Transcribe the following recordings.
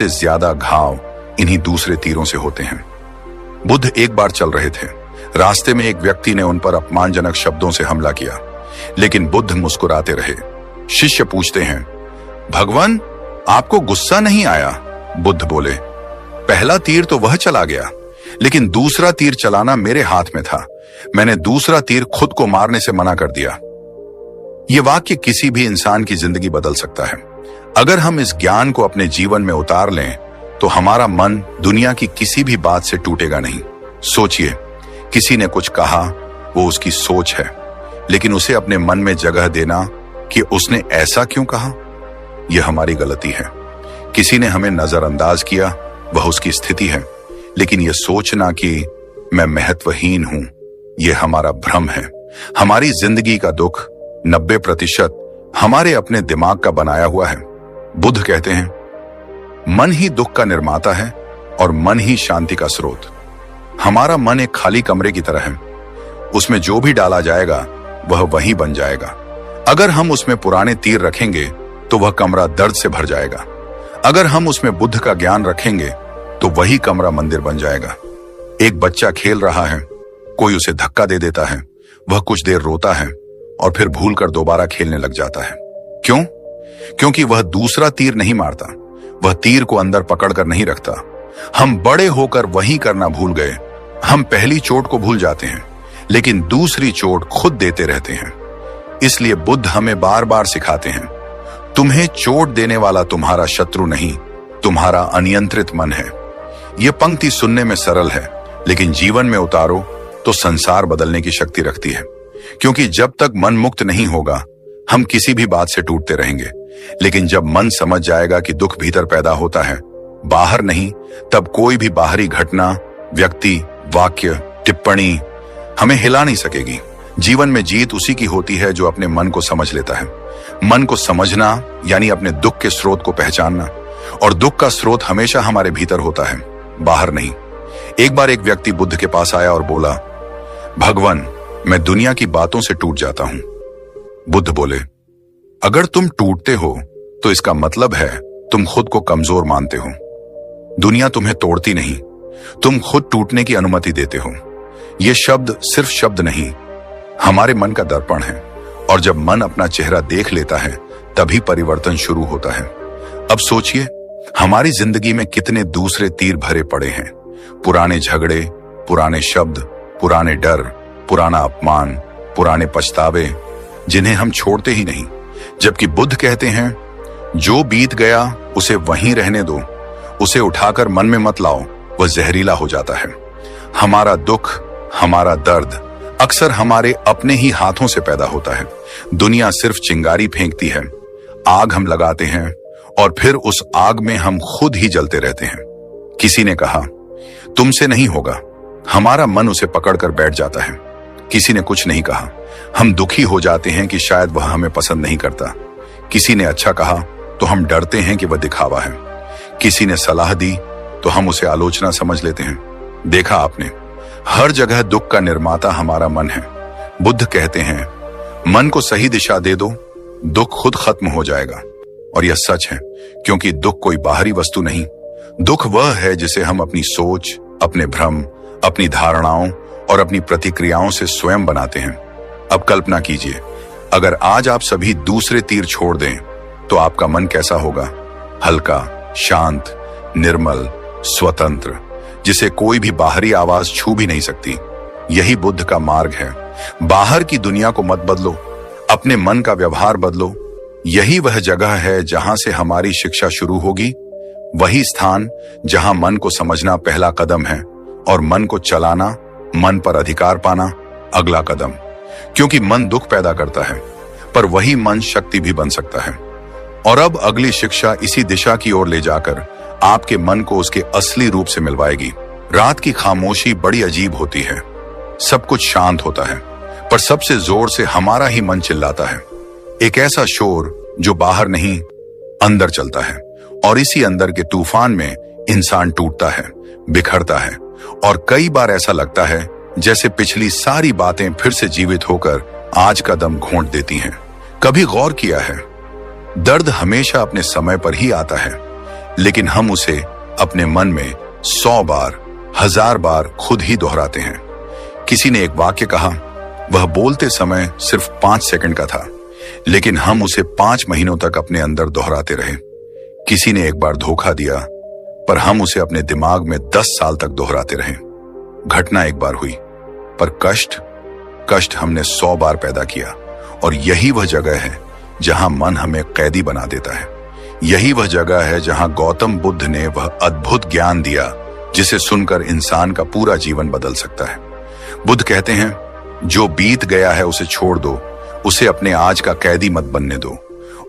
ज्यादा घाव इन्हीं दूसरे तीरों से होते हैं। बुद्ध एक बार चल रहे थे। रास्ते में एक व्यक्ति ने उन पर अपमानजनक शब्दों से हमला किया, लेकिन बुद्ध मुस्कुराते रहे। शिष्य पूछते हैं, भगवान आपको गुस्सा नहीं आया? बुद्ध बोले, पहला तीर तो वह चला गया, लेकिन दूसरा तीर चलाना मेरे हाथ में था। मैंने दूसरा तीर खुद को मारने से मना कर दिया। यह वाक्य किसी भी इंसान की जिंदगी बदल सकता है। अगर हम इस ज्ञान को अपने जीवन में उतार लें तो हमारा मन दुनिया की किसी भी बात से टूटेगा नहीं। सोचिए, किसी ने कुछ कहा, वो उसकी सोच है, लेकिन उसे अपने मन में जगह देना कि उसने ऐसा क्यों कहा, यह हमारी गलती है। किसी ने हमें नजरअंदाज किया, वह उसकी स्थिति है, लेकिन यह सोचना कि मैं महत्वहीन हूं, यह हमारा भ्रम है। हमारी जिंदगी का दुख 90% हमारे अपने दिमाग का बनाया हुआ है। बुद्ध कहते हैं, मन ही दुख का निर्माता है और मन ही शांति का स्रोत। हमारा मन एक खाली कमरे की तरह है। उसमें जो भी डाला जाएगा वह वही बन जाएगा। अगर हम उसमें पुराने तीर रखेंगे तो वह कमरा दर्द से भर जाएगा। अगर हम उसमें बुद्ध का ज्ञान रखेंगे तो वही कमरा मंदिर बन जाएगा। एक बच्चा खेल रहा है, कोई उसे धक्का दे देता है, वह कुछ देर रोता है और फिर भूलकर दोबारा खेलने लग जाता है। क्यों? क्योंकि वह दूसरा तीर नहीं मारता, वह तीर को अंदर पकड़कर नहीं रखता। हम बड़े होकर वही करना भूल गए। हम पहली चोट को भूल जाते हैं, लेकिन दूसरी चोट खुद देते रहते हैं। इसलिए बुद्ध हमें बार बार सिखाते हैं, तुम्हें चोट देने वाला तुम्हारा शत्रु नहीं, तुम्हारा अनियंत्रित मन है। यह पंक्ति सुनने में सरल है, लेकिन जीवन में उतारो तो संसार बदलने की शक्ति रखती है। क्योंकि जब तक मन मुक्त नहीं होगा, हम किसी भी बात से टूटते रहेंगे। लेकिन जब मन समझ जाएगा कि दुख भीतर पैदा होता है, बाहर नहीं, तब कोई भी बाहरी घटना, व्यक्ति, वाक्य, टिप्पणी हमें हिला नहीं सकेगी। जीवन में जीत उसी की होती है जो अपने मन को समझ लेता है। मन को समझना यानी अपने दुख के स्रोत को पहचानना, और दुख का स्रोत हमेशा हमारे भीतर होता है, बाहर नहीं। एक बार एक व्यक्ति बुद्ध के पास आया और बोला, भगवान मैं दुनिया की बातों से टूट जाता हूं। बुद्ध बोले, अगर तुम टूटते हो तो इसका मतलब है तुम खुद को कमजोर मानते हो। दुनिया तुम्हें तोड़ती नहीं, तुम खुद टूटने की अनुमति देते हो। यह शब्द सिर्फ शब्द नहीं, हमारे मन का दर्पण है, और जब मन अपना चेहरा देख लेता है तभी परिवर्तन शुरू होता है। अब सोचिए, हमारी जिंदगी में कितने दूसरे तीर भरे पड़े हैं। पुराने झगड़े, पुराने शब्द, पुराने डर, पुराना अपमान, पुराने पछतावे, जिन्हें हम छोड़ते ही नहीं। जबकि बुद्ध कहते हैं, जो बीत गया उसे वहीं रहने दो, उसे उठाकर मन में मत लाओ, वह जहरीला हो जाता है। हमारा दुख, हमारा दर्द अक्सर हमारे अपने ही हाथों से पैदा होता है। दुनिया सिर्फ चिंगारी फेंकती है, आग हम लगाते हैं और फिर उस आग में हम खुद ही जलते रहते हैं। किसी ने कहा, तुमसे नहीं होगा, हमारा मन उसे पकड़कर बैठ जाता है। किसी ने कुछ नहीं कहा, हम दुखी हो जाते हैं कि शायद वह हमें पसंद नहीं करता। किसी ने अच्छा कहा तो हम डरते हैं कि वह दिखावा है। किसी ने सलाह दी तो हम उसे आलोचना समझ लेते हैं। देखा आपने, हर जगह दुख का निर्माता हमारा मन है। बुद्ध कहते हैं, मन को सही दिशा दे दो, दुख खुद खत्म हो जाएगा। और यह सच है, क्योंकि दुख कोई बाहरी वस्तु नहीं, दुख वह है जिसे हम अपनी सोच, अपने भ्रम, अपनी धारणाओं और अपनी प्रतिक्रियाओं से स्वयं बनाते हैं। अब कल्पना कीजिए, अगर आज आप सभी दूसरे तीर छोड़ दें तो आपका मन कैसा होगा? हल्का, शांत, निर्मल, स्वतंत्र, जिसे कोई भी बाहरी आवाज छू भी नहीं सकती। यही बुद्ध का मार्ग है। बाहर की दुनिया को मत बदलो, अपने मन का व्यवहार बदलो। यही वह जगह है जहां से हमारी शिक्षा शुरू होगी, वही स्थान जहां मन को समझना पहला कदम है और मन को चलाना, मन पर अधिकार पाना अगला कदम। क्योंकि मन दुख पैदा करता है, पर वही मन शक्ति भी बन सकता है। और अब अगली शिक्षा इसी दिशा की ओर ले जाकर आपके मन को उसके असली रूप से मिलवाएगी। रात की खामोशी बड़ी अजीब होती है। सब कुछ शांत होता है, पर सबसे जोर से हमारा ही मन चिल्लाता है। एक ऐसा शोर जो बाहर नहीं, अंदर चलता है। और इसी अंदर के तूफान में इंसान टूटता है, बिखरता है, और कई बार ऐसा लगता है जैसे पिछली सारी बातें फिर से जीवित होकर आज का दम घोंट देती हैं। कभी गौर किया है, दर्द हमेशा अपने समय पर ही आता है, लेकिन हम उसे अपने मन में 100 बार, 1000 बार खुद ही दोहराते हैं। किसी ने एक वाक्य कहा, वह बोलते समय सिर्फ 5 सेकंड का था, लेकिन हम उसे 5 महीनों तक अपने अंदर दोहराते रहे। किसी ने एक बार धोखा दिया, पर हम उसे अपने दिमाग में 10 साल तक दोहराते रहे। घटना एक बार हुई, पर कष्ट हमने 100 बार पैदा किया। और यही वह जगह है जहां मन हमें कैदी बना देता है। यही वह जगह है जहां गौतम बुद्ध ने वह अद्भुत ज्ञान दिया जिसे सुनकर इंसान का पूरा जीवन बदल सकता है। बुद्ध कहते हैं, जो बीत गया है उसे छोड़ दो, उसे अपने आज का कैदी मत बनने दो।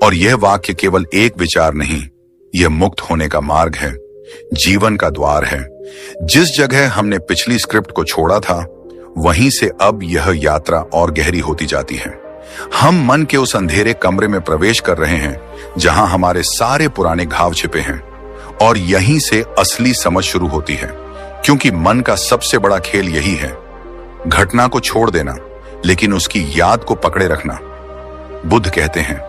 और यह वाक्य केवल एक विचार नहीं, यह मुक्त होने का मार्ग है, जीवन का द्वार है। जिस जगह हमने पिछली स्क्रिप्ट को छोड़ा था, वहीं से अब यह यात्रा और गहरी होती जाती है। हम मन के उस अंधेरे कमरे में प्रवेश कर रहे हैं जहां हमारे सारे पुराने घाव छिपे हैं, और यहीं से असली समझ शुरू होती है। क्योंकि मन का सबसे बड़ा खेल यही है, घटना को छोड़ देना लेकिन उसकी याद को पकड़े रखना। बुद्ध कहते हैं,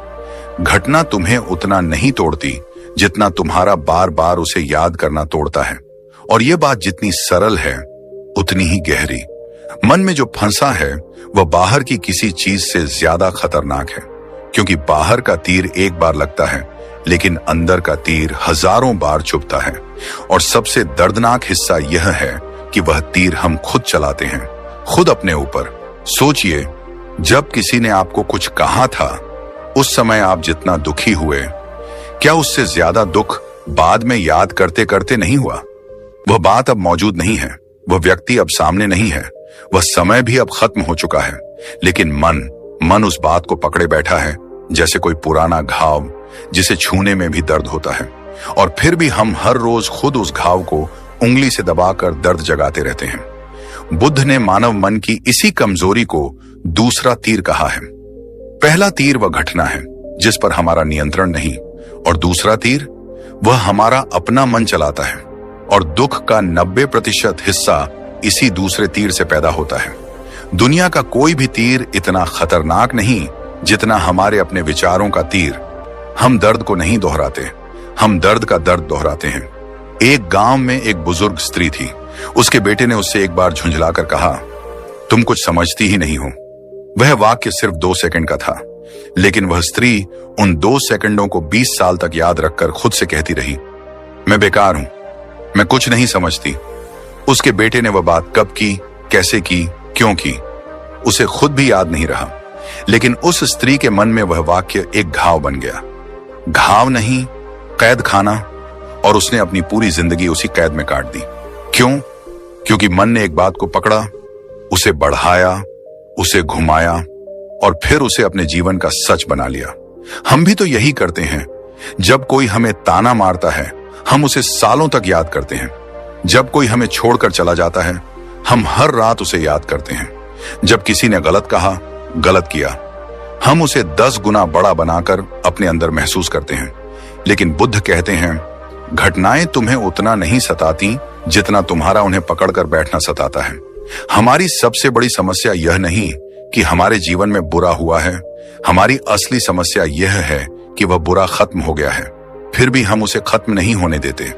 घटना तुम्हें उतना नहीं तोड़ती जितना तुम्हारा बार बार उसे याद करना तोड़ता है। और यह बात जितनी सरल है उतनी ही गहरी। मन में जो फंसा है वह बाहर की किसी चीज से ज्यादा खतरनाक है, क्योंकि बाहर का तीर एक बार लगता है लेकिन अंदर का तीर हजारों बार चुभता है। और सबसे दर्दनाक हिस्सा यह है कि वह तीर हम खुद चलाते हैं, खुद अपने ऊपर। सोचिए, जब किसी ने आपको कुछ कहा था, उस समय आप जितना दुखी हुए, क्या उससे ज्यादा दुख बाद में याद करते करते नहीं हुआ? वह बात अब मौजूद नहीं है, वह व्यक्ति अब सामने नहीं है, वह समय भी अब खत्म हो चुका है, लेकिन मन उस बात को पकड़े बैठा है जैसे कोई पुराना घाव जिसे छूने में भी दर्द होता है। और फिर भी हम हर रोज खुद उस घाव को उंगली से दबाकर दर्द जगाते रहते हैं। बुद्ध ने मानव मन की इसी कमजोरी को दूसरा तीर कहा है। पहला तीर वह घटना है जिस पर हमारा नियंत्रण नहीं, और दूसरा तीर वह हमारा अपना मन चलाता है। और दुख का 90% हिस्सा इसी दूसरे तीर से पैदा होता है। दुनिया का कोई भी तीर इतना खतरनाक नहीं जितना हमारे अपने विचारों का तीर। हम दर्द को नहीं दोहराते, हम दर्द का दर्द दोहराते हैं। एक गांव में एक बुजुर्ग स्त्री थी। उसके बेटे ने उससे एक बार झुंझलाकर कहा, तुम कुछ समझती ही नहीं हो। वह वाक्य सिर्फ 2 सेकंड का था, लेकिन वह स्त्री उन 2 सेकंडों को 20 साल तक याद रखकर खुद से कहती रही, मैं बेकार हूं, मैं कुछ नहीं समझती। उसके बेटे ने वह बात कब की, कैसे की, क्यों की, उसे खुद भी याद नहीं रहा। लेकिन उस स्त्री के मन में वह वाक्य एक घाव बन गया। घाव नहीं, कैद खाना। और उसने अपनी पूरी जिंदगी उसी कैद में काट दी। क्यों? क्योंकि मन ने एक बात को पकड़ा, उसे बढ़ाया, उसे घुमाया और फिर उसे अपने जीवन का सच बना लिया। हम भी तो यही करते हैं। जब कोई हमें ताना मारता है, हम उसे सालों तक याद करते हैं। जब कोई हमें छोड़कर चला जाता है, हम हर रात उसे याद करते हैं। जब किसी ने गलत कहा, गलत किया, हम उसे 10 गुना बड़ा बनाकर अपने अंदर महसूस करते हैं। लेकिन बुद्ध कहते हैं, घटनाएं तुम्हें उतना नहीं सताती जितना तुम्हारा उन्हें पकड़कर बैठना सताता है। हमारी सबसे बड़ी समस्या यह नहीं कि हमारे जीवन में बुरा हुआ है, हमारी असली समस्या यह है कि वह बुरा खत्म हो गया है। फिर भी हम उसे खत्म नहीं होने देते,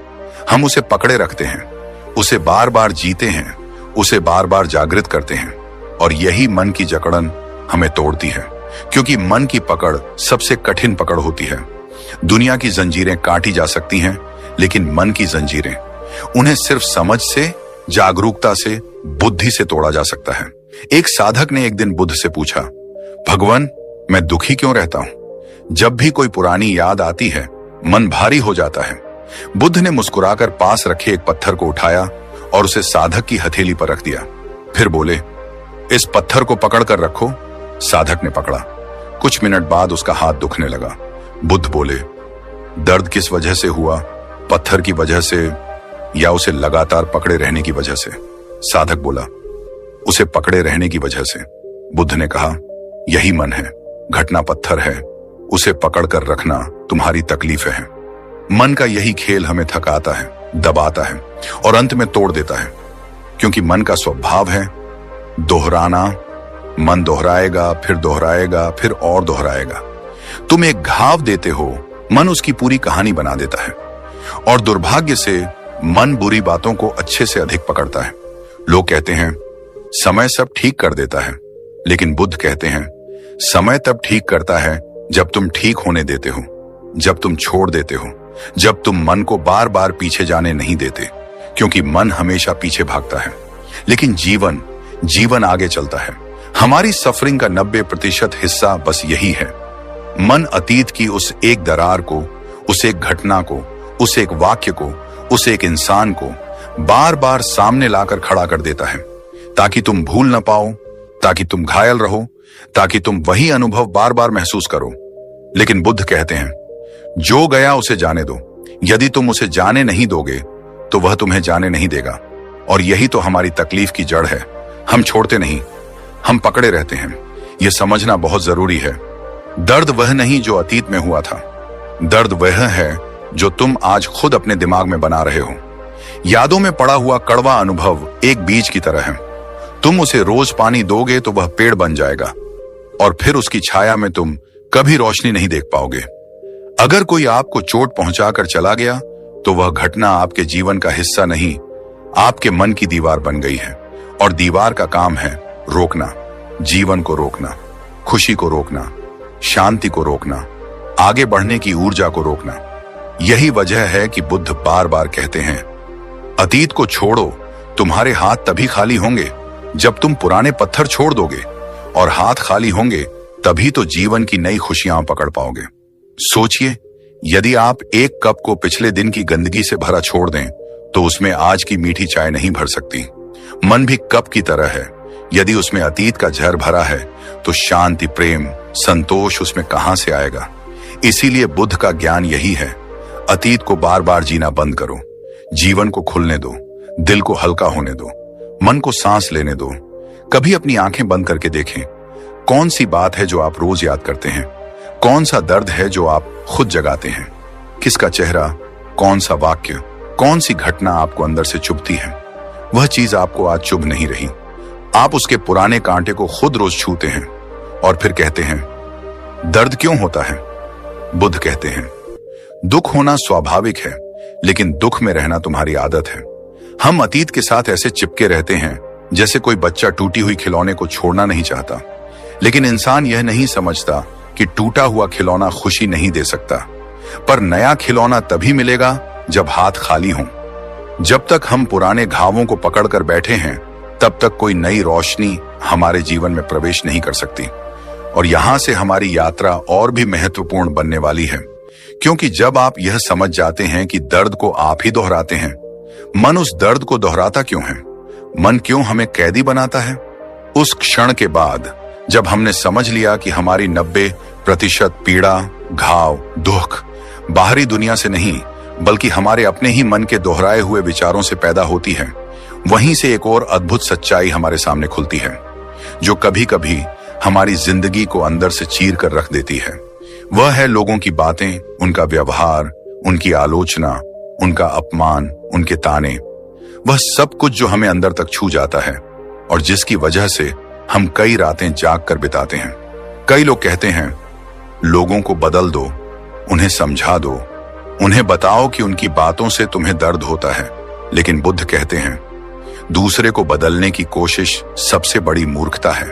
हम उसे पकड़े रखते हैं, उसे बार बार जीते हैं, उसे बार बार जागृत करते हैं। और यही मन की जकड़न हमें तोड़ती है, क्योंकि मन की पकड़ सबसे कठिन पकड़ होती है। दुनिया की जंजीरें काटी जा सकती हैं, लेकिन मन की जंजीरें, उन्हें सिर्फ समझ से, जागरूकता से, बुद्धि से तोड़ा जा सकता है। एक साधक ने एक दिन बुद्ध से पूछा, भगवान, मैं दुखी क्यों रहता हूं? जब भी कोई पुरानी याद आती है, मन भारी हो जाता है। बुद्ध ने मुस्कुराकर पास रखे एक पत्थर को उठाया और उसे साधक की हथेली पर रख दिया। फिर बोले, इस पत्थर को पकड़ कर रखो। साधक ने पकड़ा। कुछ मिनट बाद उसका हाथ दुखने लगा। बुद्ध बोले, दर्द किस वजह से हुआ? पत्थर की वजह से या उसे लगातार पकड़े रहने की वजह से? साधक बोला, उसे पकड़े रहने की वजह से। बुद्ध ने कहा, यही मन है, घटना पत्थर है, उसे पकड़कर रखना तुम्हारी तकलीफ है। मन का यही खेल हमें थकाता है, दबाता है और अंत में तोड़ देता है। क्योंकि मन का स्वभाव है दोहराना। मन दोहराएगा, फिर दोहराएगा, फिर और दोहराएगा। तुम एक घाव देते हो, मन उसकी पूरी कहानी बना देता है। और दुर्भाग्य से मन बुरी बातों को अच्छे से अधिक पकड़ता है। लोग कहते हैं समय सब ठीक कर देता है, लेकिन बुद्ध कहते हैं समय तब ठीक करता है जब तुम ठीक होने देते हो, जब तुम छोड़ देते हो, जब तुम मन को बार बार पीछे जाने नहीं देते, क्योंकि मन हमेशा पीछे भागता है लेकिन जीवन आगे चलता है। हमारी सफरिंग का 90% हिस्सा बस यही है। मन अतीत की उस एक दरार को, उस एक घटना को, उस एक वाक्य को, उस एक इंसान को बार बार सामने लाकर खड़ा कर देता है ताकि तुम भूल ना पाओ, ताकि तुम घायल रहो, ताकि तुम वही अनुभव बार बार महसूस करो। लेकिन बुद्ध कहते हैं जो गया उसे जाने दो। यदि तुम उसे जाने नहीं दोगे तो वह तुम्हें जाने नहीं देगा। और यही तो हमारी तकलीफ की जड़ है। हम छोड़ते नहीं, हम पकड़े रहते हैं। यह समझना बहुत जरूरी है। दर्द वह नहीं जो अतीत में हुआ था, दर्द वह है जो तुम आज खुद अपने दिमाग में बना रहे हो। यादों में पड़ा हुआ कड़वा अनुभव एक बीज की तरह है। तुम उसे रोज पानी दोगे तो वह पेड़ बन जाएगा और फिर उसकी छाया में तुम कभी रोशनी नहीं देख पाओगे। अगर कोई आपको चोट पहुंचाकर चला गया तो वह घटना आपके जीवन का हिस्सा नहीं, आपके मन की दीवार बन गई है। और दीवार का काम है रोकना, जीवन को रोकना, खुशी को रोकना, शांति को रोकना, आगे बढ़ने की ऊर्जा को रोकना। यही वजह है कि बुद्ध बार बार कहते हैं अतीत को छोड़ो। तुम्हारे हाथ तभी खाली होंगे जब तुम पुराने पत्थर छोड़ दोगे, और हाथ खाली होंगे तभी तो जीवन की नई खुशियां पकड़ पाओगे। सोचिए, यदि आप एक कप को पिछले दिन की गंदगी से भरा छोड़ दें तो उसमें आज की मीठी चाय नहीं भर सकती। मन भी कप की तरह है। यदि उसमें अतीत का जहर भरा है तो शांति, प्रेम, संतोष उसमें कहां से आएगा। इसीलिए बुद्ध का ज्ञान यही है, अतीत को बार बार जीना बंद करो, जीवन को खुलने दो, दिल को हल्का होने दो, मन को सांस लेने दो। कभी अपनी आंखें बंद करके देखें, कौन सी बात है जो आप रोज याद करते हैं, कौन सा दर्द है जो आप खुद जगाते हैं, किसका चेहरा, कौन सा वाक्य, कौन सी घटना आपको अंदर से चुभती है। वह चीज आपको आज चुभ नहीं रही। आप उसके पुराने कांटे को खुद रोज छूते हैं और फिर कहते हैं दर्द क्यों होता है। बुद्ध कहते हैं दुख होना स्वाभाविक है, लेकिन दुख में रहना तुम्हारी आदत है। हम अतीत के साथ ऐसे चिपके रहते हैं जैसे कोई बच्चा टूटी हुई खिलौने को छोड़ना नहीं चाहता। लेकिन इंसान यह नहीं समझता कि टूटा हुआ खिलौना खुशी नहीं दे सकता, पर नया खिलौना तभी मिलेगा जब हाथ खाली हों। जब तक हम पुराने घावों को पकड़कर बैठे हैं तब तक कोई नई रोशनी हमारे जीवन में प्रवेश नहीं कर सकती। और यहां से हमारी यात्रा और भी महत्वपूर्ण बनने वाली है, क्योंकि जब आप यह समझ जाते हैं कि दर्द को आप ही दोहराते हैं, मन उस दर्द को दोहराता क्यों है, मन क्यों हमें कैदी बनाता है, उस क्षण के बाद जब हमने समझ लिया कि हमारी 90% पीड़ा, घाव, दुख बाहरी दुनिया से नहीं बल्कि हमारे अपने ही मन के दोहराए हुए विचारों से पैदा होती है, वहीं से एक और अद्भुत सच्चाई हमारे सामने खुलती है जो कभी कभी हमारी जिंदगी को अंदर से चीर कर रख देती है। वह है लोगों की बातें, उनका व्यवहार, उनकी आलोचना, उनका अपमान, उनके ताने, वह सब कुछ जो हमें अंदर तक छू जाता है और जिसकी वजह से हम कई रातें जाग कर बिताते हैं। कई लोग कहते हैं लोगों को बदल दो, उन्हें समझा दो, उन्हें बताओ कि उनकी बातों से तुम्हें दर्द होता है। लेकिन बुद्ध कहते हैं दूसरे को बदलने की कोशिश सबसे बड़ी मूर्खता है।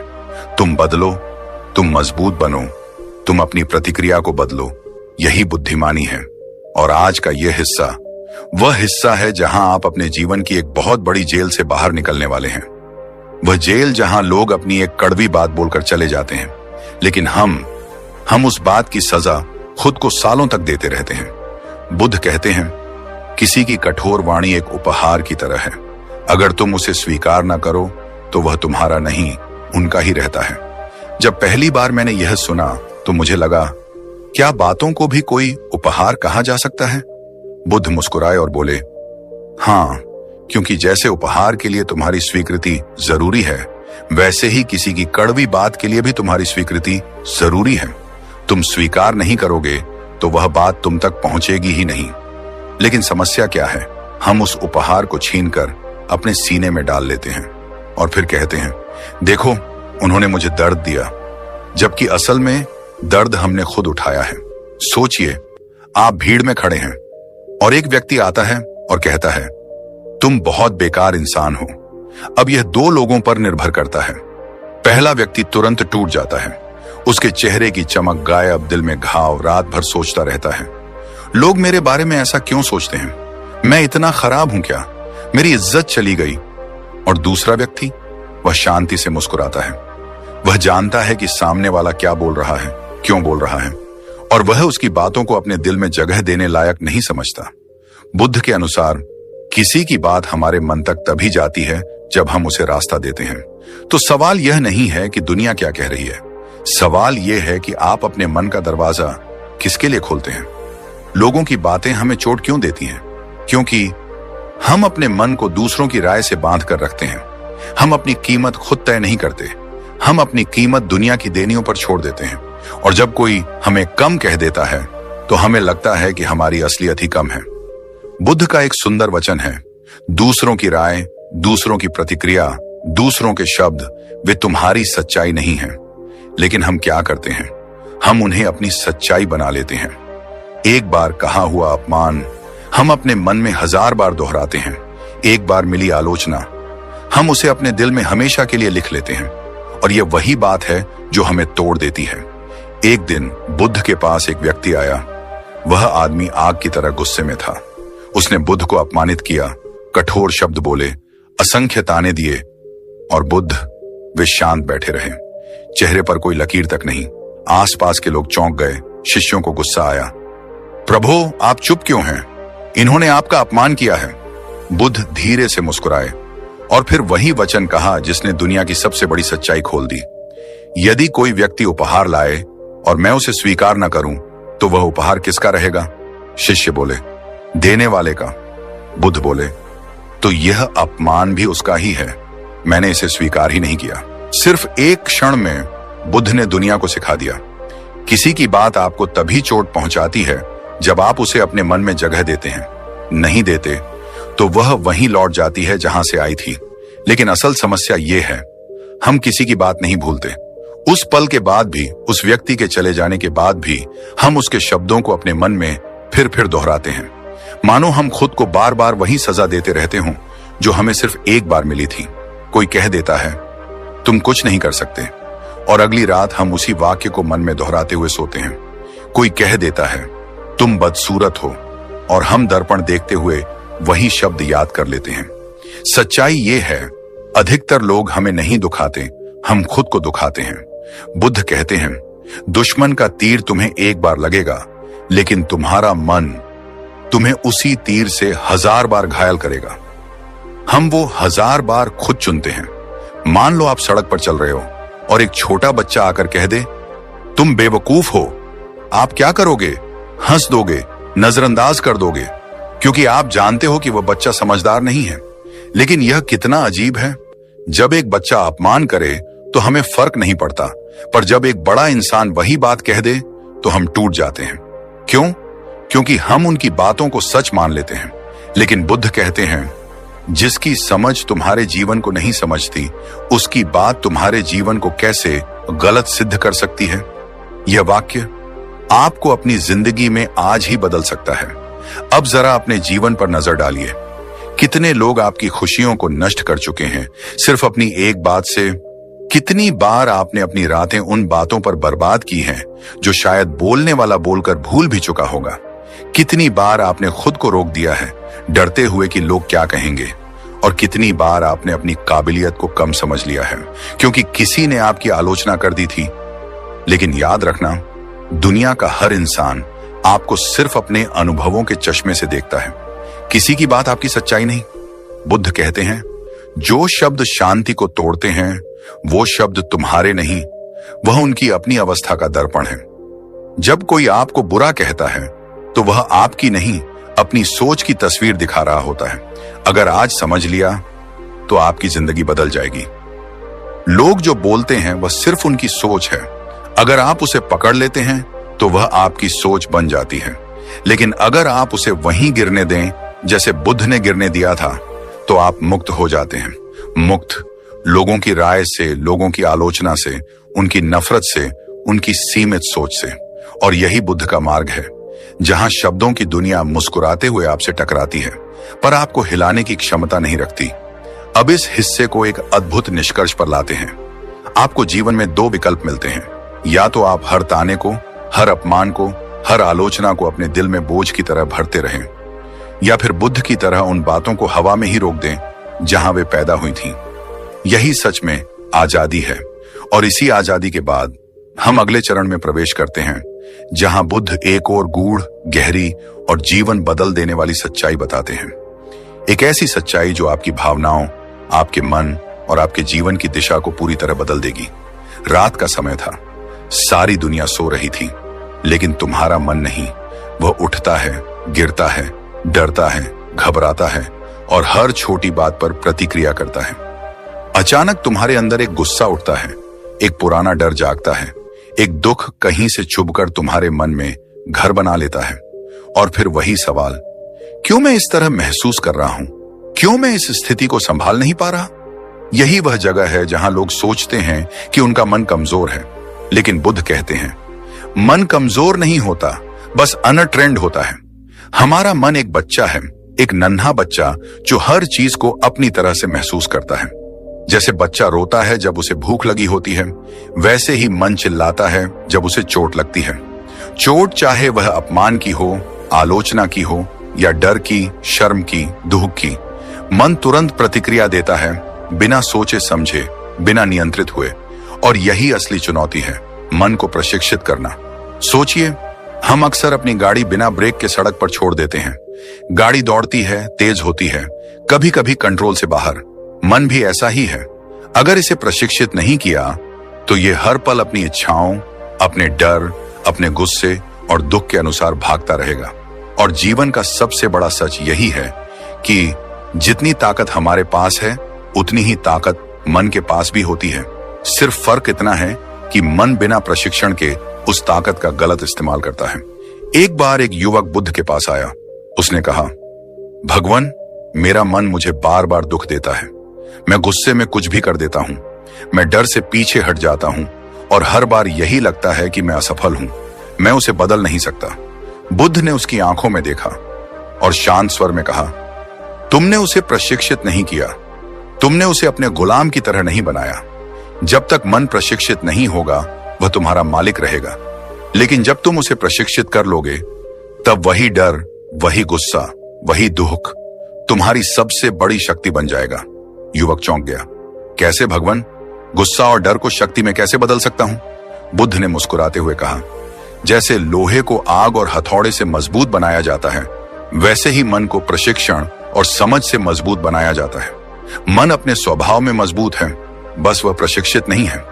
तुम बदलो, तुम मजबूत बनो, तुम अपनी प्रतिक्रिया को बदलो, यही बुद्धिमानी है। और आज का यह हिस्सा वह हिस्सा है जहां आप अपने जीवन की एक बहुत बड़ी जेल से बाहर निकलने वाले हैं। वह जेल जहां लोग अपनी एक कड़वी बात बोलकर चले जाते हैं, लेकिन हम उस बात की सजा खुद को सालों तक देते रहते हैं। बुद्ध कहते हैं किसी की कठोर वाणी एक उपहार की तरह है। अगर तुम उसे स्वीकार ना करो तो वह तुम्हारा नहीं, उनका ही रहता है। जब पहली बार मैंने यह सुना तो मुझे लगा क्या बातों को भी कोई उपहार कहा जा सकता है। बुद्ध मुस्कुराए और बोले हाँ, क्योंकि जैसे उपहार के लिए तुम्हारी स्वीकृति जरूरी है, वैसे ही किसी की कड़वी बात के लिए भी तुम्हारी स्वीकृति जरूरी है। तुम स्वीकार नहीं करोगे तो वह बात तुम तक पहुंचेगी ही नहीं। लेकिन समस्या क्या है, हम उस उपहार को छीनकर अपने सीने में डाल लेते हैं और फिर कहते हैं देखो उन्होंने मुझे दर्द दिया, जबकि असल में दर्द हमने खुद उठाया है। सोचिए, आप भीड़ में खड़े हैं, और एक व्यक्ति आता है और कहता है, तुम बहुत बेकार इंसान हो। अब यह दो लोगों पर निर्भर करता है। पहला व्यक्ति तुरंत टूट जाता है, उसके चेहरे की चमक गायब, दिल में घाव, रात भर सोचता रहता है, लोग मेरे बारे में ऐसा क्यों सोचते हैं, मैं इतना खराब हूं क्या, मेरी इज्जत चली गई। और दूसरा व्यक्ति, वह शांति से मुस्कुराता है। वह जानता है कि सामने वाला क्या बोल रहा है, क्यों बोल रहा है, और वह उसकी बातों को अपने दिल में जगह देने लायक नहीं समझता। बुद्ध के अनुसार किसी की बात हमारे मन तक तभी जाती है जब हम उसे रास्ता देते हैं। तो सवाल यह नहीं है कि दुनिया क्या कह रही है, सवाल यह है कि आप अपने मन का दरवाजा किसके लिए खोलते हैं। लोगों की बातें हमें चोट क्यों देती हैं? क्योंकि हम अपने मन को दूसरों की राय से बांध कर रखते हैं। हम अपनी कीमत खुद तय नहीं करते, हम अपनी कीमत दुनिया की देनियों पर छोड़ देते हैं। और जब कोई हमें कम कह देता है तो हमें लगता है कि हमारी असलियत ही कम है। बुद्ध का एक सुंदर वचन है, दूसरों की राय, दूसरों की प्रतिक्रिया, दूसरों के शब्द, वे तुम्हारी सच्चाई नहीं है। लेकिन हम क्या करते हैं, हम उन्हें अपनी सच्चाई बना लेते हैं। एक बार कहा हुआ अपमान हम अपने मन में 1000 बार दोहराते हैं। एक बार मिली आलोचना हम उसे अपने दिल में हमेशा के लिए लिख लेते हैं। और यह वही बात है जो हमें तोड़ देती है। एक दिन बुद्ध के पास एक व्यक्ति आया। वह आदमी आग की तरह गुस्से में था। उसने बुद्ध को अपमानित किया, कठोर शब्द बोले, असंख्य ताने दिए, और बुद्ध वे शांत बैठे रहे। चेहरे पर कोई लकीर तक नहीं। आसपास के लोग चौंक गए। शिष्यों को गुस्सा आया। प्रभु, आप चुप क्यों हैं? इन्होंने आपका अपमान किया है। बुद्ध धीरे से मुस्कुराए और फिर वही वचन कहा जिसने दुनिया की सबसे बड़ी सच्चाई खोल दी। यदि कोई व्यक्ति उपहार लाए और मैं उसे स्वीकार न करूं तो वह उपहार किसका रहेगा? शिष्य बोले, देने वाले का। बुद्ध बोले, तो यह अपमान भी उसका ही है। मैंने इसे स्वीकार ही नहीं किया। सिर्फ एक क्षण में बुद्ध ने दुनिया को सिखा दिया, किसी की बात आपको तभी चोट पहुंचाती है जब आप उसे अपने मन में जगह देते हैं। नहीं देते तो वह वहीं लौट जाती है जहां से आई थी। लेकिन असल समस्या यह है, हम किसी की बात नहीं भूलते। उस पल के बाद भी, उस व्यक्ति के चले जाने के बाद भी हम उसके शब्दों को अपने मन में फिर दोहराते हैं, मानो हम खुद को बार बार वही सजा देते रहते हों जो हमें सिर्फ एक बार मिली थी। कोई कह देता है, तुम कुछ नहीं कर सकते, और अगली रात हम उसी वाक्य को मन में दोहराते हुए सोते हैं। कोई कह देता है, तुम बदसूरत हो, और हम दर्पण देखते हुए वही शब्द याद कर लेते हैं। सच्चाई ये है, अधिकतर लोग हमें नहीं दुखाते, हम खुद को दुखाते हैं। बुद्ध कहते हैं, दुश्मन का तीर तुम्हें एक बार लगेगा, लेकिन तुम्हारा मन तुम्हें उसी तीर से 1000 बार घायल करेगा। हम वो 1000 बार खुद चुनते हैं। मान लो आप सड़क पर चल रहे हो और एक छोटा बच्चा आकर कह दे, तुम बेवकूफ हो। आप क्या करोगे? हंस दोगे, नजरअंदाज कर दोगे, क्योंकि आप जानते हो कि वह बच्चा समझदार नहीं है। लेकिन यह कितना अजीब है, जब एक बच्चा अपमान करे तो हमें फर्क नहीं पड़ता, पर जब एक बड़ा इंसान वही बात कह दे तो हम टूट जाते हैं। क्यों? क्योंकि हम उनकी बातों को सच मान लेते हैं। लेकिन बुद्ध कहते हैं, जिसकी समझ तुम्हारे जीवन को नहीं समझती, उसकी बात तुम्हारे जीवन को कैसे गलत सिद्ध कर सकती है? यह वाक्य आपको अपनी जिंदगी में आज ही बदल सकता है। अब जरा अपने जीवन पर नजर डालिए। कितने लोग आपकी खुशियों को नष्ट कर चुके हैं सिर्फ अपनी एक बात से? कितनी बार आपने अपनी रातें उन बातों पर बर्बाद की हैं जो शायद बोलने वाला बोलकर भूल भी चुका होगा? कितनी बार आपने खुद को रोक दिया है, डरते हुए कि लोग क्या कहेंगे? और कितनी बार आपने अपनी काबिलियत को कम समझ लिया है क्योंकि किसी ने आपकी आलोचना कर दी थी? लेकिन याद रखना, दुनिया का हर इंसान आपको सिर्फ अपने अनुभवों के चश्मे से देखता है, किसी की बात आपकी सच्चाई नहीं। बुद्ध कहते हैं, जो शब्द शांति को तोड़ते हैं वो शब्द तुम्हारे नहीं, वह उनकी अपनी अवस्था का दर्पण है। जब कोई आपको बुरा कहता है तो वह आपकी नहीं, अपनी सोच की तस्वीर दिखा रहा होता है। अगर आज समझ लिया तो आपकी जिंदगी बदल जाएगी। लोग जो बोलते हैं वह सिर्फ उनकी सोच है। अगर आप उसे पकड़ लेते हैं तो वह आपकी सोच बन जाती है। लेकिन अगर आप उसे वहीं गिरने दें जैसे बुद्ध ने गिरने दिया था, तो आप मुक्त हो जाते हैं। मुक्त लोगों की राय से, लोगों की आलोचना से, उनकी नफरत से, उनकी सीमित सोच से। और यही बुद्ध का मार्ग है। जहां शब्दों की दुनिया मुस्कुराते हुए आपसे टकराती है पर आपको हिलाने की क्षमता नहीं रखती। अब इस हिस्से को एक अद्भुत निष्कर्ष पर लाते हैं। आपको जीवन में दो विकल्प मिलते हैं, या तो आप हर ताने को, हर अपमान को, हर आलोचना को अपने दिल में बोझ की तरह भरते रहें, या फिर बुद्ध की तरह उन बातों को हवा में ही रोक दें जहां वे पैदा हुई थीं। यही सच में आजादी है। और इसी आजादी के बाद हम अगले चरण में प्रवेश करते हैं, जहां बुद्ध एक और गूढ़, गहरी और जीवन बदल देने वाली सच्चाई बताते हैं। एक ऐसी सच्चाई जो आपकी भावनाओं, आपके मन और आपके जीवन की दिशा को पूरी तरह बदल देगी। रात का समय था, सारी दुनिया सो रही थी, लेकिन तुम्हारा मन नहीं। वह उठता है, गिरता है, डरता है, घबराता है और हर छोटी बात पर प्रतिक्रिया करता है। अचानक तुम्हारे अंदर एक गुस्सा उठता है, एक पुराना डर जागता है, एक दुख कहीं से चुभकर तुम्हारे मन में घर बना लेता है। और फिर वही सवाल, क्यों मैं इस तरह महसूस कर रहा हूं? क्यों मैं इस स्थिति को संभाल नहीं पा रहा? यही वह जगह है जहां लोग सोचते हैं कि उनका मन कमजोर है, लेकिन बुद्ध कहते हैं मन कमजोर नहीं होता, बस अनट्रेंड होता है। हमारा मन एक बच्चा है, एक नन्हा बच्चा जो हर चीज को अपनी तरह से महसूस करता है। जैसे बच्चा रोता है जब उसे भूख लगी होती है, वैसे ही मन चिल्लाता है जब उसे चोट लगती है। चोट चाहे वह अपमान की हो, आलोचना की हो या डर की, शर्म की, दुख की, मन तुरंत प्रतिक्रिया देता है, बिना सोचे समझे, बिना नियंत्रित हुए। और यही असली चुनौती है, मन को प्रशिक्षित करना। सोचिए, हम अक्सर अपनी गाड़ी बिना ब्रेक के सड़क पर छोड़ देते हैं। गाड़ी दौड़ती है, तेज होती है, कभी कभी कंट्रोल से बाहर। मन भी ऐसा ही है। अगर इसे प्रशिक्षित नहीं किया तो ये हर पल अपनी इच्छाओं, अपने डर, अपने गुस्से और दुख के अनुसार भागता रहेगा। और जीवन का सबसे बड़ा सच यही है कि जितनी ताकत हमारे पास है, उतनी ही ताकत मन के पास भी होती है। सिर्फ फर्क इतना है कि मन बिना प्रशिक्षण के उस ताकत का गलत इस्तेमाल करता है। एक बार एक युवक बुद्ध के पास आया। उसने कहा, भगवान, मेरा मन मुझे बार बार दुख देता है। मैं गुस्से में कुछ भी कर देता हूं, मैं डर से पीछे हट जाता हूं और हर बार यही लगता है कि मैं असफल हूं, मैं उसे बदल नहीं सकता। बुद्ध ने उसकी आंखों में देखा और शांत स्वर में कहा, तुमने उसे प्रशिक्षित नहीं किया, तुमने उसे अपने गुलाम की तरह नहीं बनाया। जब तक मन प्रशिक्षित नहीं होगा, वह तुम्हारा मालिक रहेगा। लेकिन जब तुम उसे प्रशिक्षित कर लोगे, तब वही डर, वही गुस्सा, वही दुख तुम्हारी सबसे बड़ी शक्ति बन जाएगा। युवक चौंक गया। कैसे भगवान? गुस्सा और डर को शक्ति में कैसे बदल सकता हूं? बुद्ध ने मुस्कुराते हुए कहा, जैसे लोहे को आग और हथौड़े से मजबूत बनाया जाता है, वैसे ही मन को प्रशिक्षण और समझ से मजबूत बनाया जाता है। मन अपने स्वभाव में मजबूत है, बस वह प्रशिक्षित नहीं है।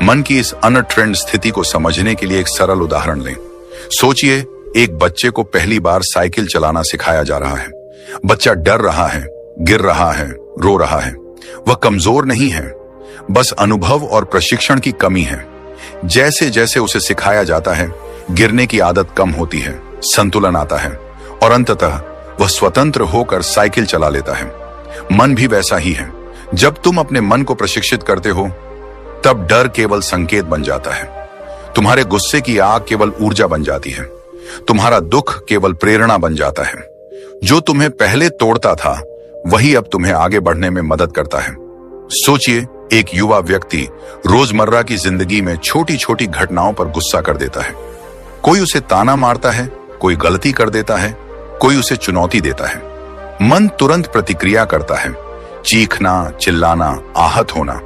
मन की इस अनट्रेंड स्थिति को समझने के लिए एक सरल उदाहरण लें। सोचिए, एक बच्चे को पहली बार साइकिल चलाना सिखाया जा रहा है। बच्चा डर रहा है, गिर रहा है, रो रहा है। वह कमजोर नहीं है, बस अनुभव और प्रशिक्षण की कमी है। जैसे जैसे उसे सिखाया जाता है, गिरने की आदत कम होती है, संतुलन आता है और अंततः वह स्वतंत्र होकर साइकिल चला लेता है। मन भी वैसा ही है। जब तुम अपने मन को प्रशिक्षित करते हो, तब डर केवल संकेत बन जाता है, तुम्हारे गुस्से की आग केवल ऊर्जा बन जाती है, तुम्हारा दुख केवल प्रेरणा बन जाता है। जो तुम्हें पहले तोड़ता था, वही अब तुम्हें आगे बढ़ने में मदद करता है। सोचिए, एक युवा व्यक्ति रोजमर्रा की जिंदगी में छोटी छोटी घटनाओं पर गुस्सा कर देता है। कोई उसे ताना मारता है, कोई गलती कर देता है, कोई उसे चुनौती देता है। मन तुरंत प्रतिक्रिया करता है, चीखना, चिल्लाना, आहत होना।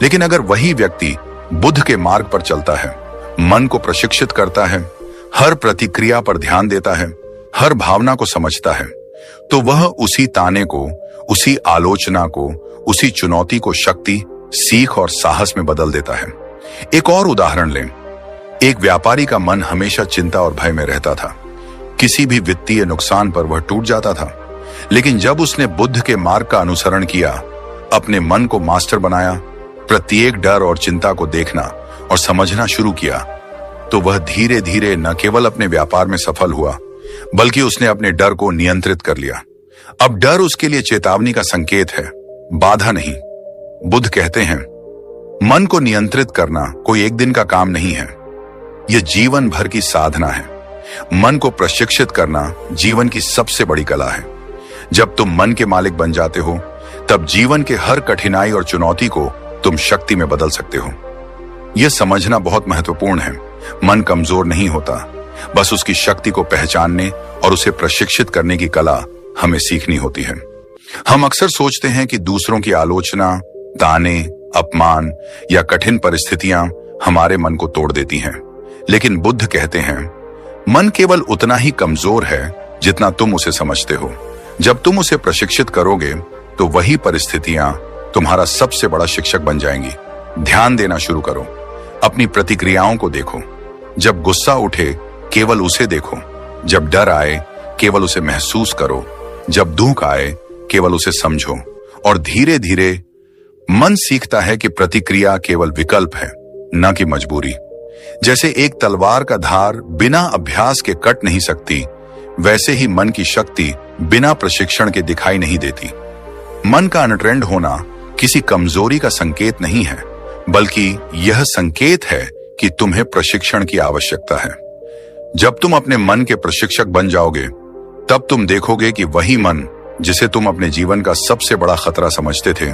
लेकिन अगर वही व्यक्ति बुद्ध के मार्ग पर चलता है, मन को प्रशिक्षित करता है, हर प्रतिक्रिया पर ध्यान देता है, हर भावना को समझता है, तो वह उसी ताने को, उसी आलोचना को, उसी चुनौती को शक्ति, सीख और साहस में बदल देता है। एक और उदाहरण लें। एक व्यापारी का मन हमेशा चिंता और भय में रहता था। किसी भी वित्तीय नुकसान पर वह टूट जाता था। लेकिन जब उसने बुद्ध के मार्ग का अनुसरण किया, अपने मन को मास्टर बनाया, प्रत्येक डर और चिंता को देखना और समझना शुरू किया, तो वह धीरे धीरे न केवल अपने व्यापार में सफल हुआ, बल्कि उसने अपने डर को नियंत्रित कर लिया। अब डर उसके लिए चेतावनी का संकेत है, बाधा नहीं। बुद्ध कहते हैं, मन को नियंत्रित करना कोई एक दिन का काम नहीं है, यह जीवन भर की साधना है। मन को प्रशिक्षित करना जीवन की सबसे बड़ी कला है। जब तुम मन के मालिक बन जाते हो, तब जीवन के हर कठिनाई और चुनौती को तुम शक्ति में बदल सकते हो। यह समझना बहुत महत्वपूर्ण है। मन कमजोर नहीं होता, बस उसकी शक्ति को पहचानने और उसे प्रशिक्षित करने की कला हमें सीखनी होती है। हम अक्सर सोचते हैं कि दूसरों की आलोचना, ताने, अपमान या कठिन परिस्थितियां हमारे मन को तोड़ देती हैं। लेकिन बुद्ध कहते हैं, मन केवल उतना ही कमजोर है जितना तुम उसे समझते हो। जब तुम उसे प्रशिक्षित करोगे तो वही परिस्थितियां तुम्हारा सबसे बड़ा शिक्षक बन जाएंगी। ध्यान देना शुरू करो, अपनी प्रतिक्रियाओं को देखो। जब गुस्सा उठे, केवल उसे देखो। जब डर आए, केवल उसे महसूस करो। जब दुख आए, केवल उसे समझो। और धीरे धीरे मन सीखता है कि प्रतिक्रिया केवल विकल्प है, न कि मजबूरी। जैसे एक तलवार का धार बिना अभ्यास के कट नहीं सकती, वैसे ही मन की शक्ति बिना प्रशिक्षण के दिखाई नहीं देती। मन का अनट्रेंड होना किसी कमजोरी का संकेत नहीं है, बल्कि यह संकेत है कि तुम्हें प्रशिक्षण की आवश्यकता है। जब तुम अपने मन के प्रशिक्षक बन जाओगे, तब तुम देखोगे कि वही मन जिसे तुम अपने जीवन का सबसे बड़ा खतरा समझते थे,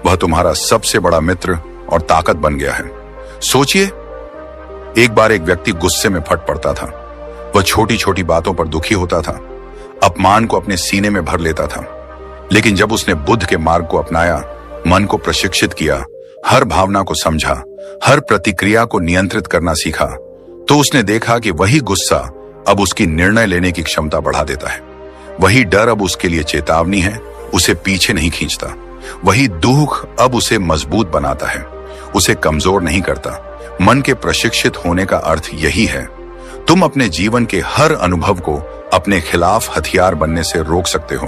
वह तुम्हारा सबसे बड़ा मित्र और ताकत बन गया है। सोचिए, एक बार एक व्यक्ति गुस्से में फट पड़ता था। वह छोटी छोटी बातों पर दुखी होता था, अपमान को अपने सीने में भर लेता था। लेकिन जब उसने बुद्ध के मार्ग को अपनाया, मन को प्रशिक्षित किया, हर भावना को समझा, हर प्रतिक्रिया को नियंत्रित करना सीखा, तो उसने देखा कि वही गुस्सा अब उसकी निर्णय लेने की क्षमता बढ़ा देता है। वही डर अब उसके लिए चेतावनी है, उसे पीछे नहीं खींचता। वही दुख अब उसे मजबूत बनाता है, उसे कमजोर नहीं करता। मन के प्रशिक्षित होने का अर्थ यही है। तुम अपने जीवन के हर अनुभव को अपने खिलाफ हथियार बनने से रोक सकते हो।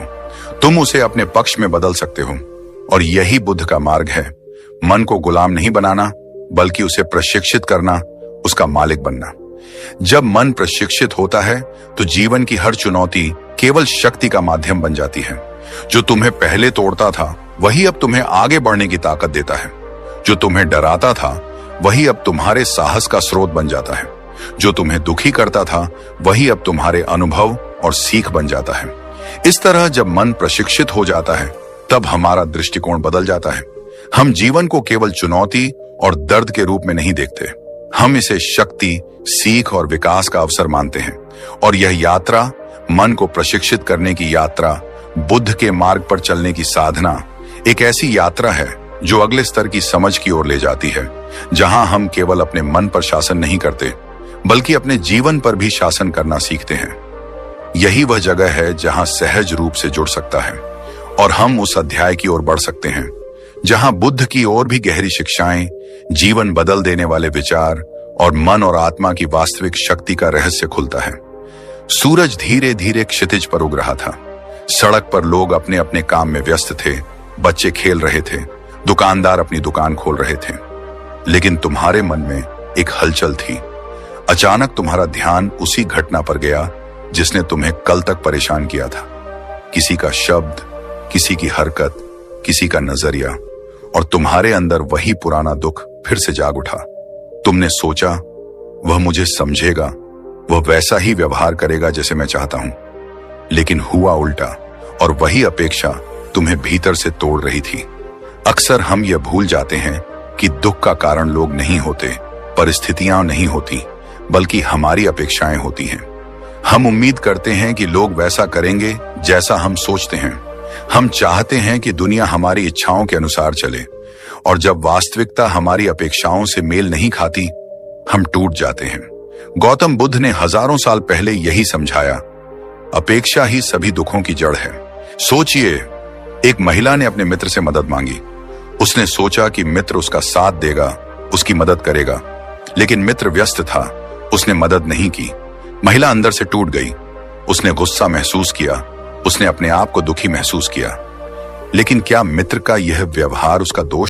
तुम उसे अपने पक्ष में बदल सकते हो। और यही बुद्ध का मार्ग है। मन को गुलाम नहीं बनाना, बल्कि उसे प्रशिक्षित करना, उसका मालिक बनना। जब मन प्रशिक्षित होता है, तो जीवन की हर चुनौती केवल शक्ति का माध्यम बन जाती है। जो तुम्हें पहले तोड़ता था, वही अब तुम्हें आगे बढ़ने की ताकत देता है। जो तुम्हें डराता था, वही अब तुम्हारे साहस का स्रोत बन जाता है। जो तुम्हें दुखी करता था, वही अब तुम्हारे अनुभव और सीख बन जाता है। इस तरह जब मन प्रशिक्षित हो जाता है, तब हमारा दृष्टिकोण बदल जाता है। हम जीवन को केवल चुनौती और दर्द के रूप में नहीं देखते, हम इसे शक्ति, सीख और विकास का अवसर मानते हैं। और यह यात्रा, मन को प्रशिक्षित करने की यात्रा, बुद्ध के मार्ग पर चलने की साधना, एक ऐसी यात्रा है जो अगले स्तर की समझ की ओर ले जाती है, जहां हम केवल अपने मन पर शासन नहीं करते, बल्कि अपने जीवन पर भी शासन करना सीखते हैं। यही वह जगह है जहां सहज रूप से जुड़ सकता है और हम उस अध्याय की ओर बढ़ सकते हैं जहां बुद्ध की और भी गहरी शिक्षाएं, जीवन बदल देने वाले विचार और मन और आत्मा की वास्तविक शक्ति का रहस्य खुलता है। सूरज धीरे धीरे क्षितिज पर उग रहा था। सड़क पर लोग अपने अपने काम में व्यस्त थे, बच्चे खेल रहे थे, दुकानदार अपनी दुकान खोल रहे थे। लेकिन तुम्हारे मन में एक हलचल थी। अचानक तुम्हारा ध्यान उसी घटना पर गया जिसने तुम्हें कल तक परेशान किया था। किसी का शब्द, किसी की हरकत, किसी का नजरिया, और तुम्हारे अंदर वही पुराना दुख फिर से जाग उठा। तुमने सोचा, वह मुझे समझेगा, वह वैसा ही व्यवहार करेगा जैसे मैं चाहता हूं। लेकिन हुआ उल्टा, और वही अपेक्षा तुम्हें भीतर से तोड़ रही थी। अक्सर हम यह भूल जाते हैं कि दुख का कारण लोग नहीं होते, परिस्थितियां नहीं होती, बल्कि हमारी अपेक्षाएं होती हैं। हम उम्मीद करते हैं कि लोग वैसा करेंगे जैसा हम सोचते हैं। हम चाहते हैं कि दुनिया हमारी इच्छाओं के अनुसार चले, और जब वास्तविकता हमारी अपेक्षाओं से मेल नहीं खाती, हम टूट जाते हैं। गौतम बुद्ध ने हजारों साल पहले यही समझाया, अपेक्षा ही सभी दुखों की जड़ है। सोचिए, एक महिला ने अपने मित्र से मदद मांगी। उसने सोचा कि मित्र उसका साथ देगा, उसकी मदद करेगा, लेकिन मित्र व्यस्त था, उसने मदद नहीं की। महिला अंदर से टूट गई। उसने गुस्सा महसूस किया, उसने अपने आप को दुखी महसूस किया। लेकिन क्या मित्र का यह व्यवहार उसका दोष